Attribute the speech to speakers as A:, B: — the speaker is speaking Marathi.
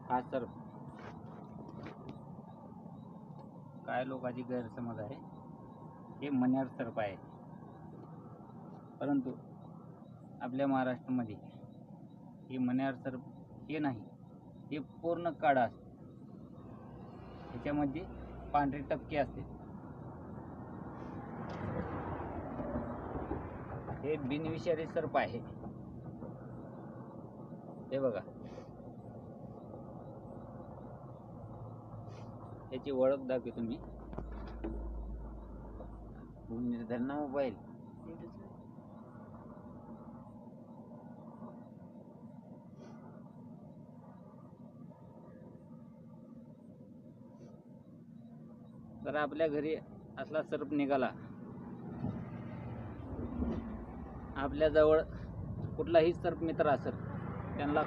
A: हा सर्प, काय लोकांची गैरसमज आहे, हे मण्यार सर्प आहे. परंतु आपल्या महाराष्ट्रामध्ये हे मण्यार सर्प हे नाही, हे पूर्ण काळा असते. ह्याच्यामध्ये पांढरे टपके असते. हे बिनविषारी सर्प आहे. हे बघा, याची ओळख दाखवतो मी. धरणा मोबाईल तर आपल्या घरी असला सर्प निघाला, आपल्या जवळ कुठलाही सर्प मित्र असेल, त्यांना